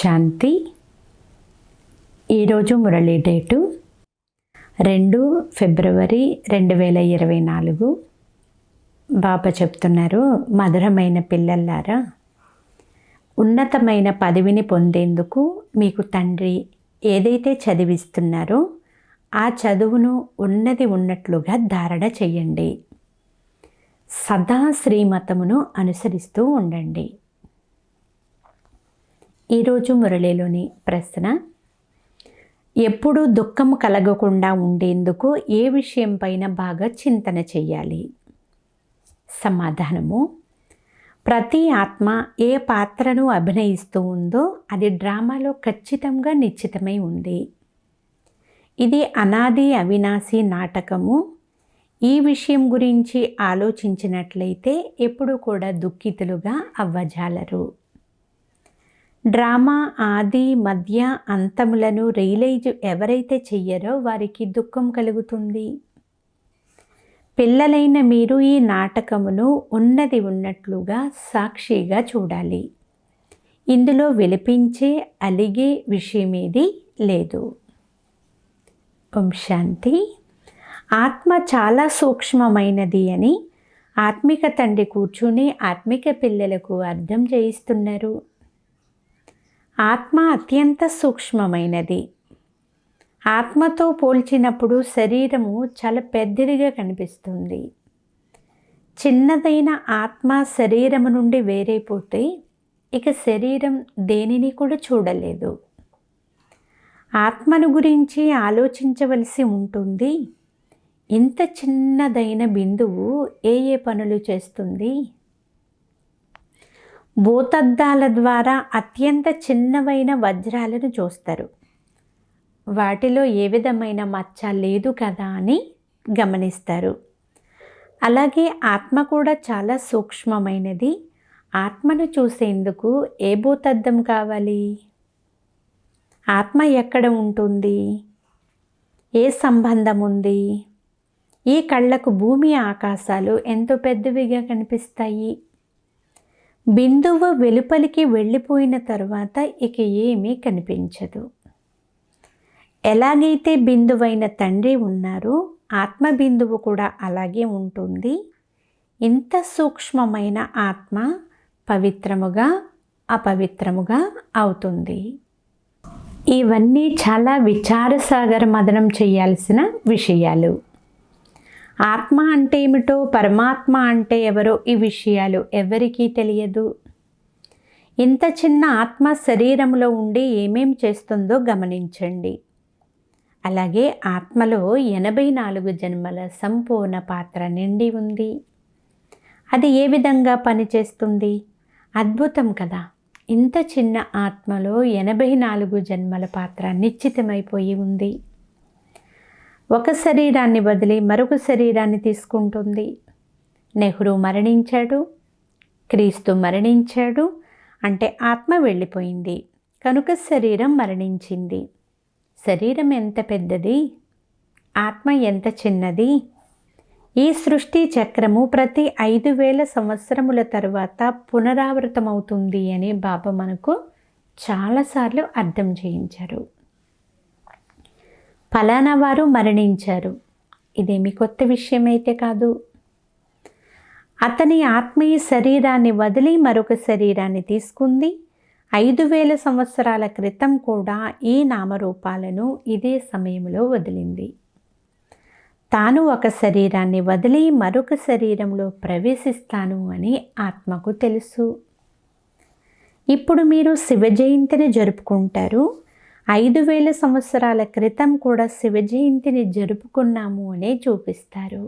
శాంతి. ఈరోజు మురళీ డేటు 2 ఫిబ్రవరి 2024. బాబా చెప్తున్నారు, మధురమైన పిల్లల్లారా, ఉన్నతమైన పదవిని పొందేందుకు మీకు తండ్రి ఏదైతే చదివిస్తున్నారో ఆ చదువును ఉన్నది ఉన్నట్లుగా ధారణ చెయ్యండి. సదా శ్రీమతమును అనుసరిస్తూ ఉండండి. ఈరోజు మురళిలోని ప్రశ్న: ఎప్పుడూ దుఃఖం కలగకుండా ఉండేందుకు ఏ విషయం పైన బాగా చింతన చెయ్యాలి? సమాధానము: ప్రతి ఆత్మ ఏ పాత్రను అభినయిస్తూ ఉందో అది డ్రామాలో ఖచ్చితంగా నిశ్చితమై ఉంది. ఇది అనాది అవినాశి నాటకము. ఈ విషయం గురించి ఆలోచించినట్లయితే ఎప్పుడు కూడా దుఃఖితులుగా అవ్వజాలరు. డ్రామా ఆది మధ్య అంతములను రియలైజ్ ఎవరైతే చెయ్యరో వారికి దుఃఖం కలుగుతుంది. పిల్లలైన మీరు ఈ నాటకమును ఉన్నది ఉన్నట్లుగా సాక్షిగా చూడాలి. ఇందులో విలపించే అలిగే విషయమేది లేదు. ఓం శాంతి. ఆత్మ చాలా సూక్ష్మమైనది అని ఆత్మిక తండ్రి కూర్చుని ఆత్మిక పిల్లలకు అర్థం చేయిస్తున్నారు. ఆత్మ అత్యంత సూక్ష్మమైనది. ఆత్మతో పోల్చినప్పుడు శరీరము చాలా పెద్దదిగా కనిపిస్తుంది. చిన్నదైన ఆత్మ శరీరము నుండి వేరైపోతే ఇక శరీరం దేనిని కూడా చూడలేదు. ఆత్మను గురించి ఆలోచించవలసి ఉంటుంది. ఇంత చిన్నదైన బిందువు ఏ పనులు చేస్తుంది? భూతద్దాల ద్వారా అత్యంత చిన్నవైన వజ్రాలను చూస్తారు. వాటిలో ఏ విధమైన మచ్చ లేదు కదా అని గమనిస్తారు. అలాగే ఆత్మ కూడా చాలా సూక్ష్మమైనది. ఆత్మను చూసేందుకు ఏ భూతద్దం కావాలి? ఆత్మ ఎక్కడ ఉంటుంది? ఏ సంబంధం ఉంది? ఈ కళ్ళకు భూమి ఆకాశాలు ఎంతో పెద్దవిగా కనిపిస్తాయి. బిందువు వెలుపలికి వెళ్ళిపోయిన తర్వాత ఇక ఏమీ కనిపించదు. ఎలాగైతే బిందువైన తండ్రి ఉన్నారో ఆత్మ బిందువు కూడా అలాగే ఉంటుంది. ఇంత సూక్ష్మమైన ఆత్మ పవిత్రముగా అపవిత్రముగా అవుతుంది. ఇవన్నీ చాలా విచారసాగర మదనం చేయాల్సిన విషయాలు. ఆత్మ అంటే ఏమిటో, పరమాత్మ అంటే ఎవరో ఈ విషయాలు ఎవరికీ తెలియదు. ఇంత చిన్న ఆత్మ శరీరంలో ఉండి ఏమేం చేస్తుందో గమనించండి. అలాగే ఆత్మలో 84 జన్మల సంపూర్ణ పాత్ర నిండి ఉంది. అది ఏ విధంగా పనిచేస్తుంది? అద్భుతం కదా. ఇంత చిన్న ఆత్మలో 84 జన్మల పాత్ర నిశ్చితమైపోయి ఉంది. ఒక శరీరాన్ని వదిలి మరొక శరీరాన్ని తీసుకుంటుంది. నెహ్రూ మరణించాడు, క్రీస్తు మరణించాడు, అంటే ఆత్మ వెళ్ళిపోయింది కనుక శరీరం మరణించింది. శరీరం ఎంత పెద్దది, ఆత్మ ఎంత చిన్నది. ఈ సృష్టి చక్రము ప్రతి 5000 సంవత్సరముల తర్వాత పునరావృతమవుతుంది అని బాబా మనకు చాలాసార్లు అర్థం చేయించారు. ఫలానా వారు మరణించారు, ఇదేమి కొత్త విషయం అయితే కాదు. అతని ఆత్మీయ శరీరాన్ని వదిలి మరొక శరీరాన్ని తీసుకుంది. 5000 సంవత్సరాల క్రితం కూడా ఈ నామరూపాలను ఇదే సమయంలో వదిలింది. తాను ఒక శరీరాన్ని వదిలి మరొక శరీరంలో ప్రవేశిస్తాను అని ఆత్మకు తెలుసు. ఇప్పుడు మీరు శివ జయంతిని జరుపుకుంటారు. 5000 సంవత్సరాల క్రితం కూడా శివ జయంతిని జరుపుకున్నాము అనే చూపిస్తారు.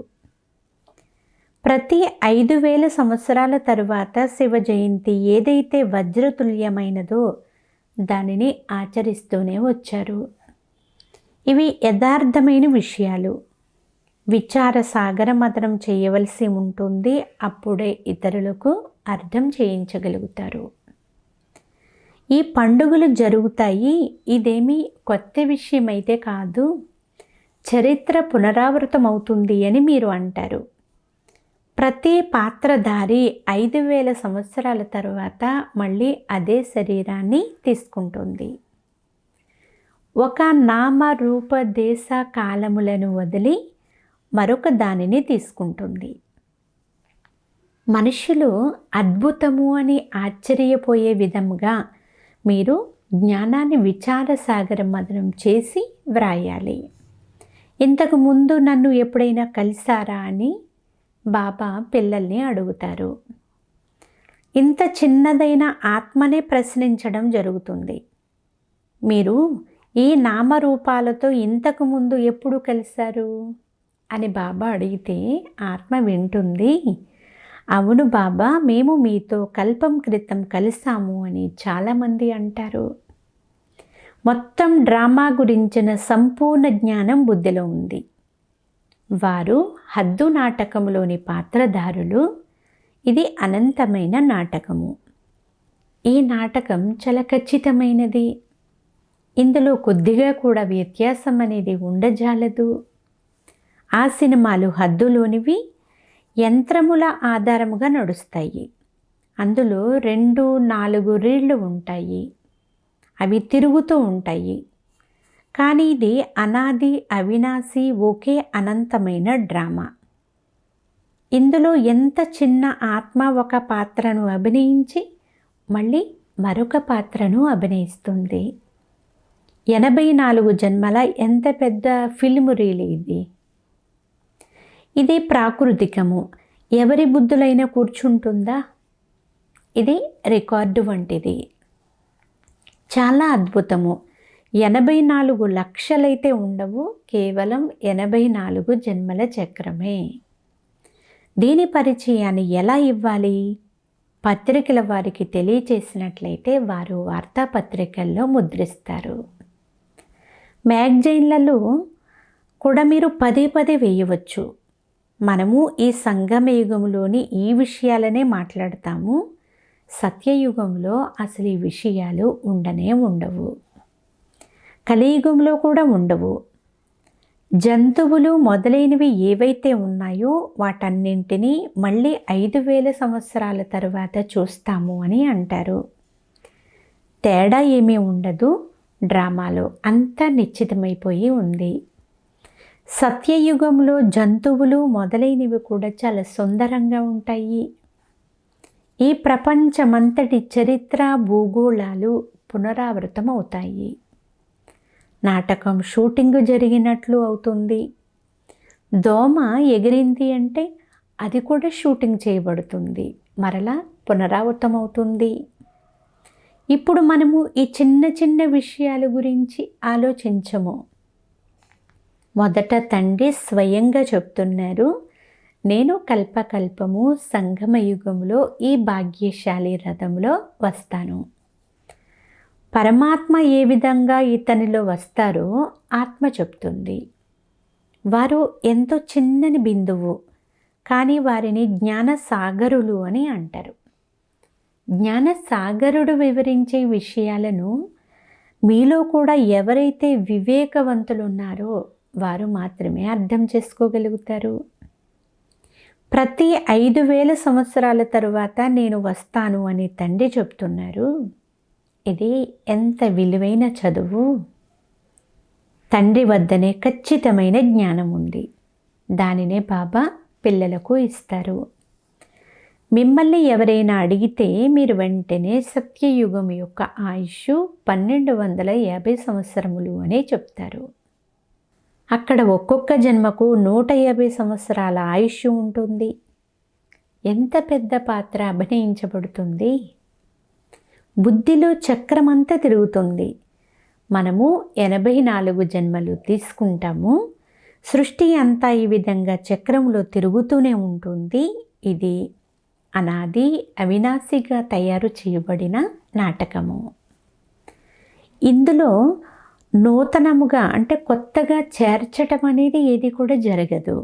ప్రతి 5000 సంవత్సరాల తరువాత శివ జయంతి ఏదైతే వజ్రతుల్యమైనదో దానిని ఆచరిస్తూనే వచ్చారు. ఇవి యథార్థమైన విషయాలు. విచార సాగర మదనం చేయవలసి ఉంటుంది. అప్పుడే ఇతరులకు అర్థం చేయించగలుగుతారు. ఈ పండుగలు జరుగుతాయి, ఇదేమీ కొత్త విషయం అయితే కాదు. చరిత్ర పునరావృతం అవుతుంది అని మీరు అంటారు. ప్రతి పాత్రధారి 5000 సంవత్సరాల తరువాత మళ్ళీ అదే శరీరాన్ని తీసుకుంటుంది. ఒక నామ రూప దేశ కాలములను వదిలి మరొక దానిని తీసుకుంటుంది. మనుషులు అద్భుతము అని ఆశ్చర్యపోయే విధముగా మీరు జ్ఞానాన్ని విచార సాగరం మదనం చేసి వ్రాయాలి. ఇంతకు ముందు నన్ను ఎప్పుడైనా కలిసారా అని బాబా పిల్లల్ని అడుగుతారు. ఇంత చిన్నదైన ఆత్మనే ప్రశ్నించడం జరుగుతుంది. మీరు ఈ నామరూపాలతో ఇంతకు ముందు ఎప్పుడు కలిశారు అని బాబా అడిగితే ఆత్మ వింటుంది, అవును బాబా, మేము మీతో కల్పం క్రితం కలిసాము అని చాలామంది అంటారు. మొత్తం డ్రామా గురించిన సంపూర్ణ జ్ఞానం బుద్ధిలో ఉంది. వారు హద్దు నాటకంలోని పాత్రధారులు. ఇది అనంతమైన నాటకము. ఈ నాటకం చాలా ఖచ్చితమైనది. ఇందులో కొద్దిగా కూడా వ్యత్యాసం అనేది ఉండజాలదు. ఆ సినిమాలు హద్దులోనివి, యంత్రముల ఆధారముగా నడుస్తాయి. అందులో 2-4 రీళ్లు ఉంటాయి. అవి తిరుగుతూ ఉంటాయి. కానీ ఇది అనాది అవినాశి ఒకే అనంతమైన డ్రామా. ఇందులో ఎంత చిన్న ఆత్మ ఒక పాత్రను అభినయించి మళ్ళీ మరొక పాత్రను అభినయిస్తుంది. 84 జన్మల ఎంత పెద్ద ఫిల్మ్ రీల్ ఇది. ఇది ప్రాకృతికము. ఎవరి బుద్ధులైనా కూర్చుంటుందా? ఇది రికార్డు వంటిది. చాలా అద్భుతము. 84 లక్షలైతే ఉండవు, కేవలం 84 జన్మల చక్రమే. దీని పరిచయాన్ని ఎలా ఇవ్వాలి? పత్రికల వారికి తెలియచేసినట్లయితే వారు వార్తాపత్రికల్లో ముద్రిస్తారు. మ్యాగజైన్లలో కూడా మీరు పదే పదే వేయవచ్చు. మనము ఈ సంగమయుగంలోని ఈ విషయాలనే మాట్లాడతాము. సత్యయుగంలో అసలు ఈ విషయాలు ఉండనే ఉండవు. కలియుగంలో కూడా ఉండవు. జంతువులు మొదలైనవి ఏవైతే ఉన్నాయో వాటన్నింటినీ మళ్ళీ 5000 సంవత్సరాల తర్వాత చూస్తాము అని అంటారు. తేడా ఏమీ ఉండదు. డ్రామాలో అంతా నిశ్చితమైపోయి ఉంది. సత్యయుగంలో జంతువులు మొదలైనవి కూడా చాలా సుందరంగా ఉంటాయి. ఈ ప్రపంచమంతటి చరిత్ర భూగోళాలు పునరావృతం అవుతాయి. నాటకం షూటింగ్ జరిగినట్లు అవుతుంది. దోమ ఎగిరింది అంటే అది కూడా షూటింగ్ చేయబడుతుంది, మరలా పునరావృతం అవుతుంది. ఇప్పుడు మనము ఈ చిన్న చిన్న విషయాల గురించి ఆలోచించము. మొదట తండ్రి స్వయంగా చెప్తున్నారు, నేను కల్పకల్పము సంగమయుగంలో ఈ భాగ్యశాలి రథంలో వస్తాను. పరమాత్మ ఏ విధంగా ఇతనిలో వస్తారో ఆత్మ చెప్తుంది. వారు ఎంతో చిన్నని బిందువు, కానీ వారిని జ్ఞానసాగరులు అని అంటారు. జ్ఞానసాగరుడు వివరించే విషయాలను మీలో కూడా ఎవరైతే వివేకవంతులు ఉన్నారో వారు మాత్రమే అర్థం చేసుకోగలుగుతారు. ప్రతి 5000 సంవత్సరాల తరువాత నేను వస్తాను అని తండ్రి చెప్తున్నారు. ఇది ఎంత విలువైన చదువు. తండ్రి వద్దనే ఖచ్చితమైన జ్ఞానం ఉంది. దానినే బాబా పిల్లలకు ఇస్తారు. మిమ్మల్ని ఎవరైనా అడిగితే మీరు వెంటనే సత్యయుగం యొక్క ఆయుష్ 1250 సంవత్సరములు అనే చెప్తారు. అక్కడ ఒక్కొక్క జన్మకు 150 సంవత్సరాల ఆయుష్ ఉంటుంది. ఎంత పెద్ద పాత్ర అభినయించబడుతుంది. బుద్ధిలో చక్రమంతా తిరుగుతుంది. మనము 84 జన్మలు తీసుకుంటాము. సృష్టి అంతా ఈ విధంగా చక్రంలో తిరుగుతూనే ఉంటుంది. ఇది అనాది అవినాశిగా తయారు చేయబడిన నాటకము. ఇందులో నూతనముగా అంటే కొత్తగా చేర్చటం అనేది ఏది కూడా జరగదు.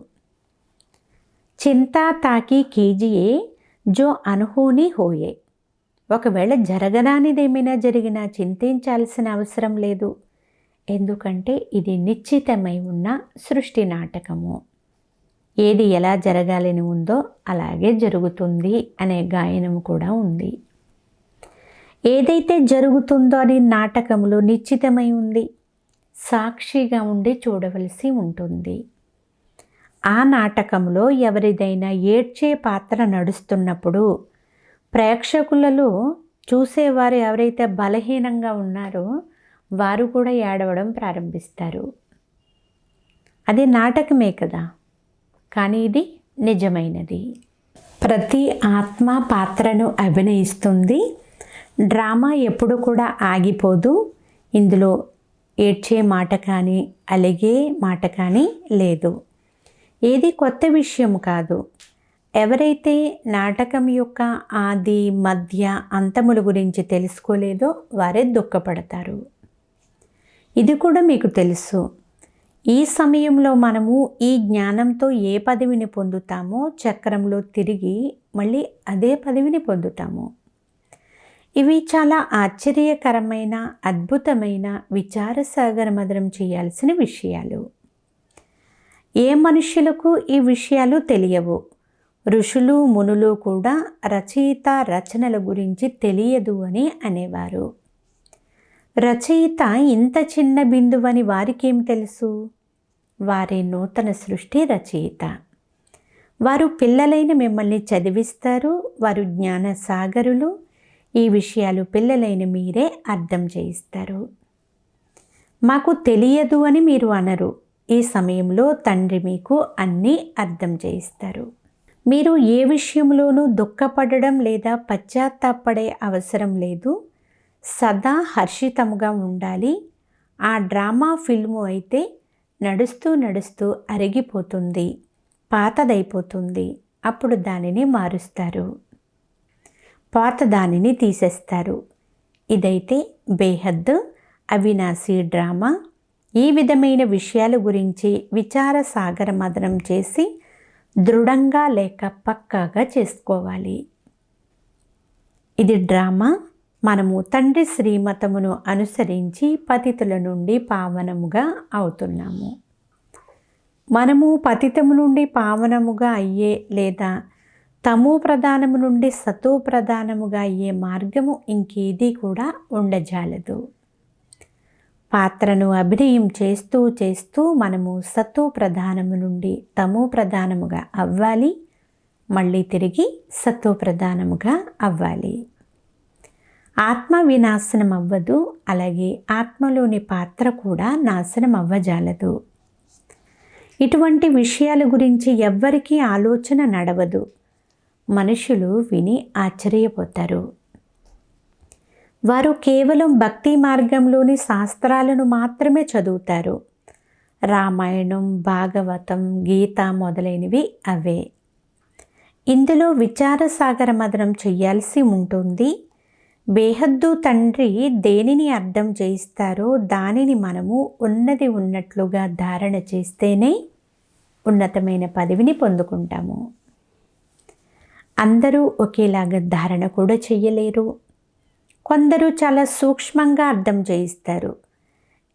చింతా తాకి కీజియే జో అనుహోని హోయే. ఒకవేళ జరగరానిదేమైనా జరిగినా చింతించాల్సిన అవసరం లేదు. ఎందుకంటే ఇది నిశ్చితమై ఉన్న సృష్టి నాటకము. ఏది ఎలా జరగాలని ఉందో అలాగే జరుగుతుంది అనే గాయనం కూడా ఉంది. ఏదైతే జరుగుతుందో అని నాటకంలో నిశ్చితమై ఉంది, సాక్షిగా ఉండి చూడవలసి ఉంటుంది. ఆ నాటకంలో ఎవరిదైనా ఏడ్చే పాత్ర నడుస్తున్నప్పుడు ప్రేక్షకులలో చూసేవారు ఎవరైతే బలహీనంగా ఉన్నారో వారు కూడా ఏడవడం ప్రారంభిస్తారు. అది నాటకమే కదా, కానీ ఇది నిజమైనది. ప్రతి ఆత్మ పాత్రను అభినయిస్తుంది. డ్రామా ఎప్పుడు కూడా ఆగిపోదు. ఇందులో ఏడ్చే మాట కానీ అలిగే మాట కానీ లేదు. ఏది కొత్త విషయం కాదు. ఎవరైతే నాటకం యొక్క ఆది మధ్య అంతముల గురించి తెలుసుకోలేదో వారే దుఃఖపడతారు. ఇది కూడా మీకు తెలుసు. ఈ సమయంలో మనము ఈ జ్ఞానంతో ఏ పదవిని పొందుతామో చక్రంలో తిరిగి మళ్ళీ అదే పదవిని పొందుతాము. ఇవి చాలా ఆశ్చర్యకరమైన, అద్భుతమైన, విచారసాగరమదనం చేయాల్సిన విషయాలు. ఏ మనుష్యులకు ఈ విషయాలు తెలియవు. ఋషులు మునులు కూడా రచయిత రచనల గురించి తెలియదు అని అనేవారు. రచయిత ఇంత చిన్న బిందువని వారికేం తెలుసు? వారి నూతన సృష్టి రచయిత. వారు పిల్లలైన మిమ్మల్ని చదివిస్తారు. వారు జ్ఞాన సాగరులు. ఈ విషయాలు పిల్లలైన మీరే అర్థం చేయిస్తారు. మాకు తెలియదు అని మీరు అనరు. ఈ సమయంలో తండ్రి మీకు అన్నీ అర్థం చేయిస్తారు. మీరు ఏ విషయంలోనూ దుఃఖపడడం లేదా పశ్చాత్తాపడే అవసరం లేదు. సదా హర్షితముగా ఉండాలి. ఆ డ్రామా ఫిల్ము అయితే నడుస్తూ నడుస్తూ అరిగిపోతుంది, పాతదైపోతుంది. అప్పుడు దానిని మారుస్తారు, పాత దానిని తీసేస్తారు. ఇదైతే బేహద్దు అవినాశీ డ్రామా. ఈ విధమైన విషయాల గురించి విచార సాగర మదనం చేసి దృఢంగా లేక పక్కాగా చేసుకోవాలి. ఇది డ్రామా. మనము తండ్రి శ్రీమతమును అనుసరించి పతితుల నుండి పావనముగా అవుతున్నాము. మనము పతితము నుండి పావనముగా అయ్యే లేదా తమో ప్రధానము నుండి సతో ప్రధానముగా అయ్యే మార్గము ఇంకేది కూడా ఉండజాలదు. పాత్రను అభినయం చేస్తూ చేస్తూ మనము సతో ప్రధానము నుండి తమో ప్రధానముగా అవ్వాలి. మళ్ళీ తిరిగి సతో ప్రధానముగా అవ్వాలి. ఆత్మ వినాశనం అవ్వదు. అలాగే ఆత్మలోని పాత్ర కూడా నాశనం అవ్వజాలదు. ఇటువంటి విషయాల గురించి ఎవ్వరికీ ఆలోచన నడవదు. మనుషులు విని ఆశ్చర్యపోతారు. వారు కేవలం భక్తి మార్గంలోని శాస్త్రాలను మాత్రమే చదువుతారు. రామాయణం, భాగవతం, గీత మొదలైనవి అవే. ఇందులో విచారసాగర మదనం చెయ్యాల్సి ఉంటుంది. బేహద్దు తండ్రి దేనిని అర్థం చేయిస్తారో దానిని మనము ఉన్నది ఉన్నట్లుగా ధారణ చేస్తేనే ఉన్నతమైన పదవిని పొందుకుంటాము. అందరూ ఒకేలాగా ధారణ కూడా చెయ్యలేరు. కొందరు చాలా సూక్ష్మంగా అర్థం చేయిస్తారు.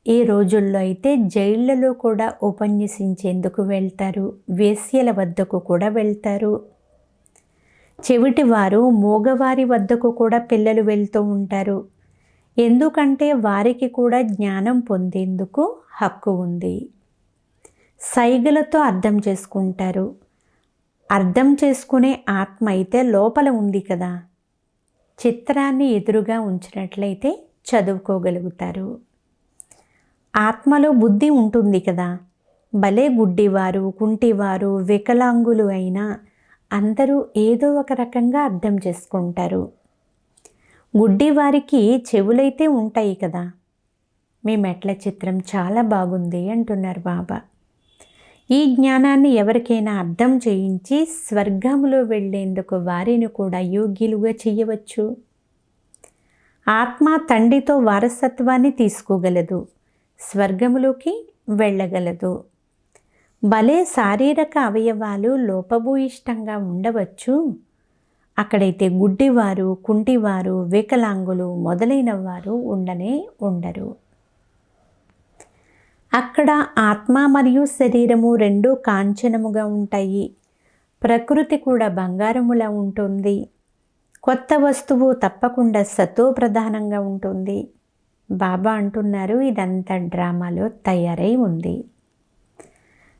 ఈ రోజుల్లో అయితే జైళ్లలో కూడా ఉపన్యసించేందుకు వెళ్తారు. వేశ్యల వద్దకు కూడా వెళ్తారు. చెవిటివారు, మూగవారి వద్దకు కూడా పిల్లలు వెళ్తూ ఉంటారు. ఎందుకంటే వారికి కూడా జ్ఞానం పొందేందుకు హక్కు ఉంది. సైగలతో అర్థం చేసుకుంటారు. అర్థం చేసుకునే ఆత్మ అయితే లోపల ఉంది కదా. చిత్రాన్ని ఎదురుగా ఉంచినట్లయితే చదువుకోగలుగుతారు. ఆత్మలో బుద్ధి ఉంటుంది కదా. భలే గుడ్డివారు, కుంటివారు, వికలాంగులు అయినా అందరూ ఏదో ఒక రకంగా అర్థం చేసుకుంటారు. గుడ్డివారికి చెవులైతే ఉంటాయి కదా. మీ మెట్ల చిత్రం చాలా బాగుంది అంటున్నారు బాబా. ఈ జ్ఞానాన్ని ఎవరికైనా అర్థం చేయించి స్వర్గంలో వెళ్ళేందుకు వారిని కూడా యోగ్యులుగా చేయవచ్చు. ఆత్మ తండ్రితో వారసత్వాన్ని తీసుకోగలదు, స్వర్గములోకి వెళ్ళగలదు. భలే శారీరక అవయవాలు లోపభూయిష్టంగా ఉండవచ్చు. అక్కడైతే గుడ్డివారు, కుంటివారు, వికలాంగులు మొదలైన వారు ఉండనే ఉండరు. అక్కడ ఆత్మ మరియు శరీరము రెండూ కాంచనముగా ఉంటాయి. ప్రకృతి కూడా బంగారములా ఉంటుంది. కొత్త వస్తువు తప్పకుండా సతో ప్రధానంగా ఉంటుంది. బాబా అంటున్నారు, ఇదంతా డ్రామాలో తయారై ఉంది.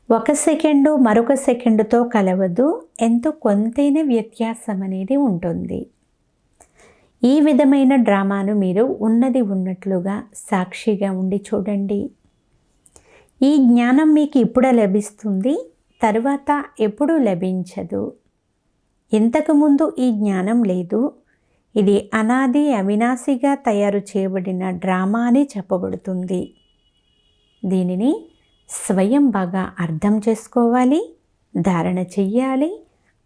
ఒక సెకండు మరొక సెకండుతో కలవదు, ఎంతో కొంతైనా వ్యత్యాసం అనేది ఉంటుంది. ఈ విధమైన డ్రామాను మీరు ఉన్నది ఉన్నట్లుగా సాక్షిగా ఉండి చూడండి. ఈ జ్ఞానం మీకు ఇప్పుడు లభిస్తుంది, తరువాత ఎప్పుడూ లభించదు. ఇంతకుముందు ఈ జ్ఞానం లేదు. ఇది అనాది అవినాశిగా తయారు చేయబడిన డ్రామా అని చెప్పబడుతుంది. దీనిని స్వయం బాగా అర్థం చేసుకోవాలి, ధారణ చెయ్యాలి,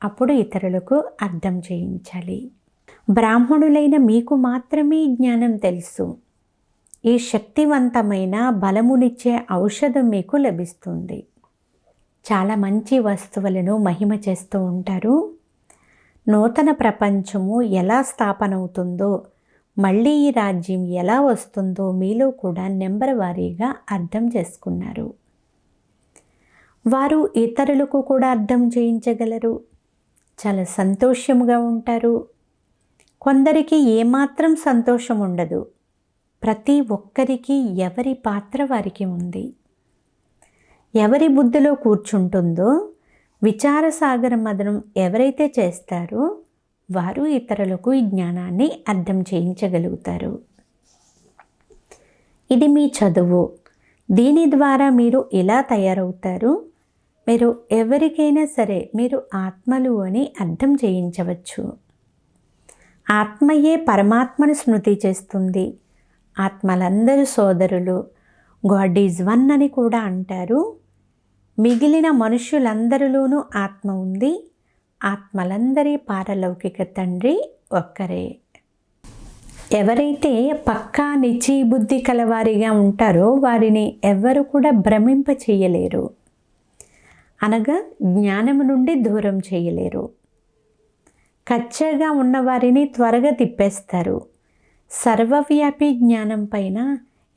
అప్పుడు ఇతరులకు అర్థం చేయించాలి. బ్రాహ్మణులైన మీకు మాత్రమే ఈ జ్ఞానం తెలుసు. ఈ శక్తివంతమైన బలమునిచ్చే ఔషధం మీకు లభిస్తుంది. చాలా మంచి వస్తువులను మహిమ చేస్తూ ఉంటారు. నూతన ప్రపంచము ఎలా స్థాపన అవుతుందో, మళ్ళీ ఈ రాజ్యం ఎలా వస్తుందో మీలో కూడా నెంబర్ వారీగా అర్థం చేసుకున్నారు. వారు ఇతరులకు కూడా అర్థం చేయించగలరు. చాలా సంతోషముగా ఉంటారు. కొందరికి ఏమాత్రం సంతోషం ఉండదు. ప్రతి ఒక్కరికి ఎవరి పాత్ర వారికి ఉంది. ఎవరి బుద్ధిలో కూర్చుంటుందో విచారసాగర మదనం ఎవరైతే చేస్తారో వారు ఇతరులకు ఈ జ్ఞానాన్ని అర్థం చేయించగలుగుతారు. ఇది మీ చదువు. దీని ద్వారా మీరు ఇలా తయారవుతారు. మీరు ఎవరికైనా సరే మీరు ఆత్మలు అని అర్థం చేయించవచ్చు. ఆత్మయే పరమాత్మను స్మృతి చేస్తుంది. ఆత్మలందరూ సోదరులు. గాడ్ ఈజ్ వన్ అని కూడా అంటారు. మిగిలిన మనుష్యులందరిలోనూ ఆత్మ ఉంది. ఆత్మలందరి పారలౌకిక తండ్రి ఒక్కరే. ఎవరైతే పక్కా నిశ్చయ బుద్ధి కలవారిగా ఉంటారో వారిని ఎవ్వరు కూడా భ్రమింప చేయలేరు, అనగా జ్ఞానము నుండి దూరం చేయలేరు. కచ్చగా ఉన్నవారిని త్వరగా తిప్పేస్తారు. సర్వవ్యాపి జ్ఞానం పైన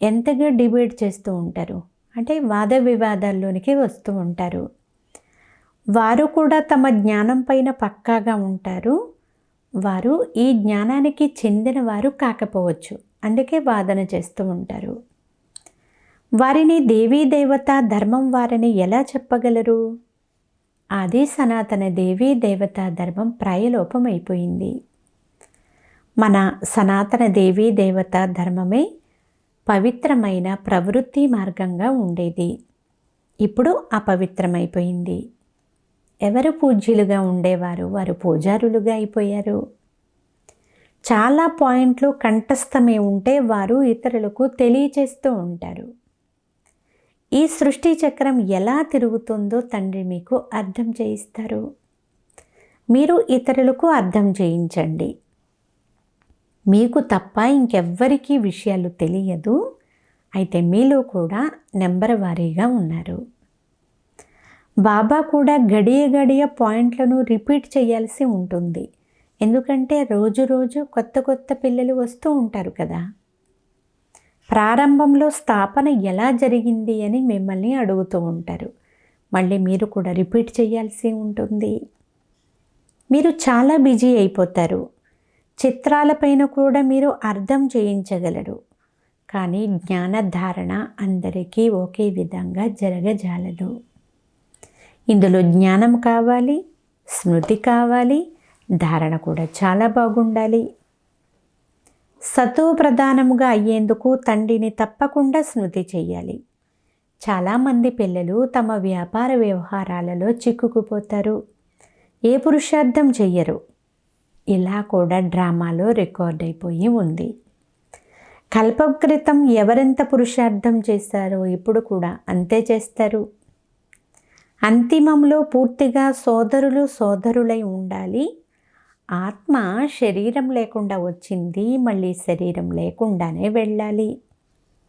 ఎంతగా డిబేట్ చేస్తూ ఉంటారు, అంటే వాద వివాదాల్లోనికి వస్తూ ఉంటారు. వారు కూడా తమ జ్ఞానం పైన పక్కాగా ఉంటారు. వారు ఈ జ్ఞానానికి చెందిన వారు కాకపోవచ్చు, అందుకే వాదన చేస్తూ ఉంటారు. వారిని దేవీ దేవత ధర్మం వారిని ఎలా చెప్పగలరు? ఆది సనాతన దేవీ దేవతా ధర్మం ప్రాయలోపమైపోయింది. మన సనాతన దేవీ దేవతా ధర్మమే పవిత్రమైన ప్రవృత్తి మార్గంగా ఉండేది. ఇప్పుడు అపవిత్రమైపోయింది. ఎవరు పూజ్యులుగా ఉండేవారు వారు పూజారులుగా అయిపోయారు. చాలా పాయింట్లు కంఠస్థమే ఉంటే వారు ఇతరులకు తెలియచేస్తూ ఉంటారు. ఈ సృష్టి చక్రం ఎలా తిరుగుతుందో తండ్రి మీకు అర్థం చేయిస్తారు. మీరు ఇతరులకు అర్థం చేయించండి. మీకు తప్ప ఇంకెవ్వరికీ విషయాలు తెలియదు. అయితే మీలో కూడా నెంబర్ వారీగా ఉన్నారు. బాబా కూడా గడియ గడియ పాయింట్లను రిపీట్ చేయాల్సి ఉంటుంది. ఎందుకంటే రోజు రోజు కొత్త కొత్త పిల్లలు వస్తూ ఉంటారు కదా. ప్రారంభంలో స్థాపన ఎలా జరిగింది అని మిమ్మల్ని అడుగుతూ ఉంటారు. మళ్ళీ మీరు కూడా రిపీట్ చేయాల్సి ఉంటుంది. మీరు చాలా బిజీ అయిపోతారు. చిత్రాలపైన కూడా మీరు అర్థం చేయించగలరు. కానీ జ్ఞానధారణ అందరికీ ఒకే విధంగా జరగజాలదు. ఇందులో జ్ఞానం కావాలి, స్మృతి కావాలి, ధారణ కూడా చాలా బాగుండాలి. సతో ప్రధానముగా అయ్యేందుకు తండ్రిని తప్పకుండా స్మృతి చెయ్యాలి. చాలామంది పిల్లలు తమ వ్యాపార వ్యవహారాలలో చిక్కుకుపోతారు. ఏ పురుషార్థం చెయ్యరు. ఇలా కూడా డ్రామాలో రికార్డ్ అయిపోయి ఉంది. కల్పం క్రితం ఎవరెంత పురుషార్థం చేశారో ఇప్పుడు కూడా అంతే చేస్తారు. అంతిమంలో పూర్తిగా సోదరులు సోదరులై ఉండాలి. ఆత్మ శరీరం లేకుండా వచ్చింది, మళ్ళీ శరీరం లేకుండానే వెళ్ళాలి.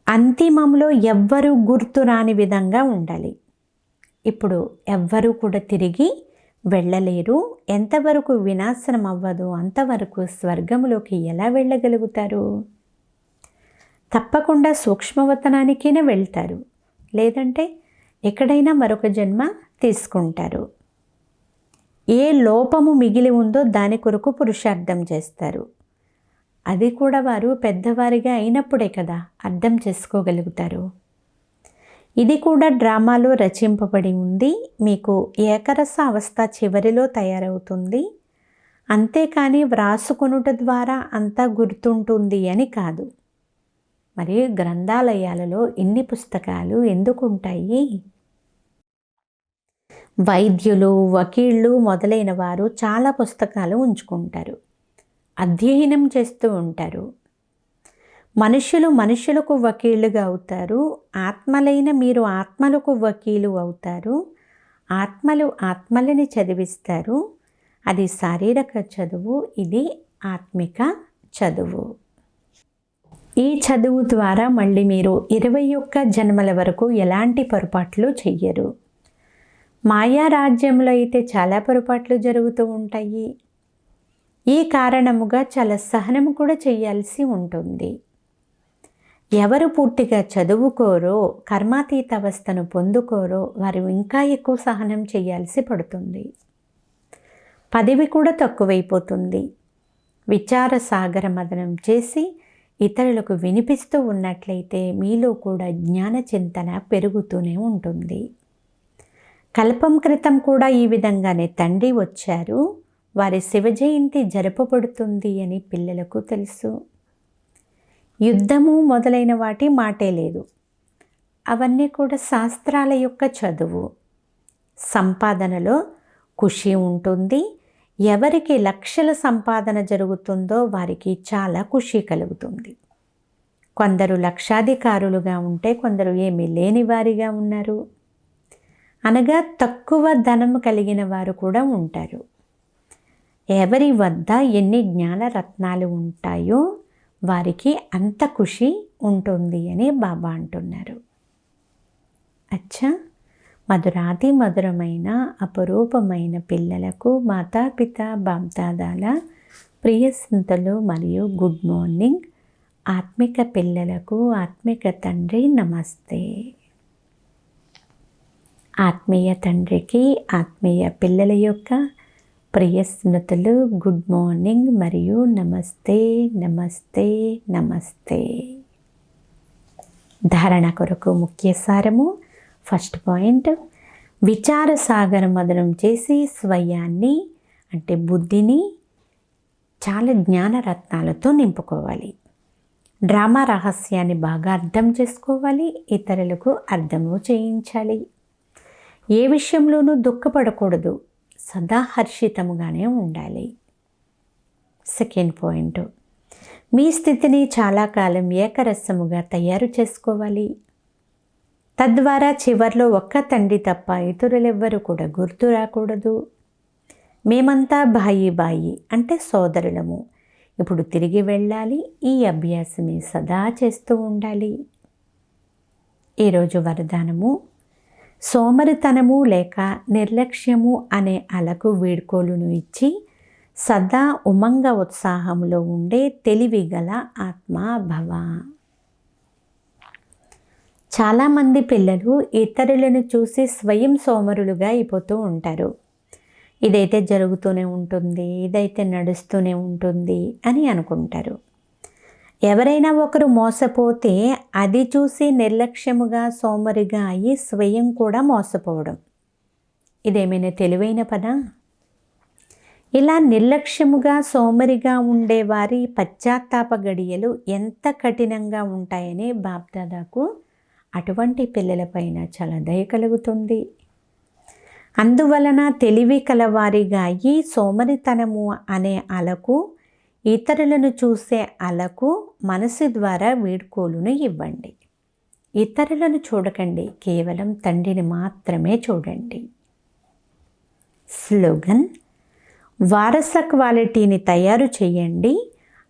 అంతిమంలో ఎవ్వరూ గుర్తు రాని విధంగా ఉండాలి. ఇప్పుడు ఎవ్వరూ కూడా తిరిగి వెళ్ళలేరు. ఎంతవరకు వినాశనం అవ్వదో అంతవరకు స్వర్గంలోకి ఎలా వెళ్ళగలుగుతారు? తప్పకుండా సూక్ష్మవతనానికైనా వెళ్తారు, లేదంటే ఎక్కడైనా మరొక జన్మ తీసుకుంటారు. ఏ లోపము మిగిలి ఉందో దాని కొరకు పురుషార్థం చేస్తారు. అది కూడా వారు పెద్దవారిగా అయినప్పుడే కదా అర్థం చేసుకోగలుగుతారు. ఇది కూడా డ్రామాలో రచింపబడి ఉంది. మీకు ఏకరస అవస్థ చివరిలో తయారవుతుంది, అంతేకాని వ్రాసుకొనుట ద్వారా అంతా గుర్తుంటుంది అని కాదు. మరి గ్రంథాలయాలలో ఇన్ని పుస్తకాలు ఎందుకు ఉంటాయి? వైద్యులు, వకీళ్ళు మొదలైన వారు చాలా పుస్తకాలు ఉంచుకుంటారు, అధ్యయనం చేస్తూ ఉంటారు. మనుషులకు వకీళ్ళుగా అవుతారు. ఆత్మలైన మీరు ఆత్మలకు వకీలు అవుతారు. ఆత్మలు ఆత్మలని చదివిస్తారు. అది శారీరక చదువు, ఇది ఆత్మిక చదువు. ఈ చదువు ద్వారా మళ్ళీ మీరు 21 జన్మల వరకు ఎలాంటి పొరపాట్లు చెయ్యరు. మాయా రాజ్యంలో అయితే చాలా పొరపాట్లు జరుగుతూ ఉంటాయి. ఈ కారణముగా చాలా సహనము కూడా చేయాల్సి ఉంటుంది. ఎవరు పూర్తిగా చదువుకోరో, కర్మాతీత అవస్థను పొందుకోరో వారు ఇంకా ఎక్కువ సహనం చేయాల్సి పడుతుంది. పదవి కూడా తక్కువైపోతుంది. విచార సాగర మదనం చేసి ఇతరులకు వినిపిస్తూ ఉన్నట్లయితే మీలో కూడా జ్ఞాన చింతన పెరుగుతూనే ఉంటుంది. కల్పం క్రితం కూడా ఈ విధంగానే తండ్రి వచ్చారు, వారి శివ జయంతి జరపబడుతుంది అని పిల్లలకు తెలుసు. యుద్ధము మొదలైన వాటి మాటే లేదు. అవన్నీ కూడా శాస్త్రాల యొక్క చదువు. సంపాదనలో ఖుషి ఉంటుంది. ఎవరికి లక్షల సంపాదన జరుగుతుందో వారికి చాలా ఖుషి కలుగుతుంది. కొందరు లక్షాధికారులుగా ఉంటే కొందరు ఏమీ లేని వారిగా ఉన్నారు. అనగా తక్కువ ధనం కలిగిన వారు కూడా ఉంటారు. ఎవరి వద్ద ఎన్ని జ్ఞానరత్నాలు ఉంటాయో వారికి అంత ఖుషి ఉంటుంది అని బాబా అంటున్నారు. అచ్చా, మధురాతి మధురమైన అపురూపమైన పిల్లలకు మాతాపిత బాప్దాదాల ప్రియ సింతలు మరియు గుడ్ మార్నింగ్. ఆత్మిక పిల్లలకు ఆత్మిక తండ్రి నమస్తే. ఆత్మీయ తండ్రికి ఆత్మీయ పిల్లల యొక్క ప్రియ స్మృతులు గుడ్ మార్నింగ్ మరియు నమస్తే నమస్తే నమస్తే. ధారణ కొరకు ముఖ్య సారము. ఫస్ట్ పాయింట్, విచార సాగర మదనం చేసి స్వయాన్ని అంటే బుద్ధిని చాలా జ్ఞానరత్నాలతో నింపుకోవాలి. డ్రామా రహస్యాన్ని బాగా అర్థం చేసుకోవాలి, ఇతరులకు అర్థము చేయించాలి. ఏ విషయంలోనూ దుఃఖపడకూడదు, సదా హర్షితముగానే ఉండాలి. సెకండ్ పాయింట్, మీ స్థితిని చాలా కాలం ఏకరసముగా తయారు చేసుకోవాలి. తద్వారా చివర్లో ఒక్క తండ్రి తప్ప ఇతరులెవ్వరూ కూడా గుర్తు రాకూడదు. మేమంతా బాయి అంటే సోదరులము. ఇప్పుడు తిరిగి వెళ్ళాలి. ఈ అభ్యాసమే సదా చేస్తూ ఉండాలి. ఈరోజు వరదానము, సోమరితనము లేక నిర్లక్ష్యము అనే అలకు వీడ్కోలును ఇచ్చి సదా ఉమంగ ఉత్సాహంలో ఉండే తెలివిగల ఆత్మ భవ. చాలామంది పిల్లలు ఇతరులను చూసి స్వయం సోమరులుగా అయిపోతూ ఉంటారు. ఇదైతే జరుగుతూనే ఉంటుంది, ఇదైతే నడుస్తూనే ఉంటుంది అని అనుకుంటారు. ఎవరైనా ఒకరు మోసపోతే అది చూసి నిర్లక్ష్యముగా సోమరిగా అయ్యి స్వయం కూడా మోసపోవడం, ఇదేమైనా తెలివైన పనా? ఇలా నిర్లక్ష్యముగా సోమరిగా ఉండేవారి పశ్చాత్తాప గడియలు ఎంత కఠినంగా ఉంటాయని బాప్దాదాకు అటువంటి పిల్లలపైన చాలా దయ కలుగుతుంది. అందువలన తెలివి కలవారిగా అయ్యి సోమరితనము అనే అలకు, ఇతరులను చూసే అలకు మనసు ద్వారా వీడ్కోలును ఇవ్వండి. ఇతరులను చూడకండి, కేవలం తండ్రిని మాత్రమే చూడండి. స్లోగన్, వారస క్వాలిటీని తయారు చేయండి,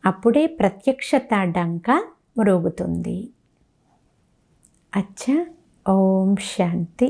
అప్పుడే ప్రత్యక్షత డంక మ్రోగుతుంది. అచ్చా, ఓం శాంతి.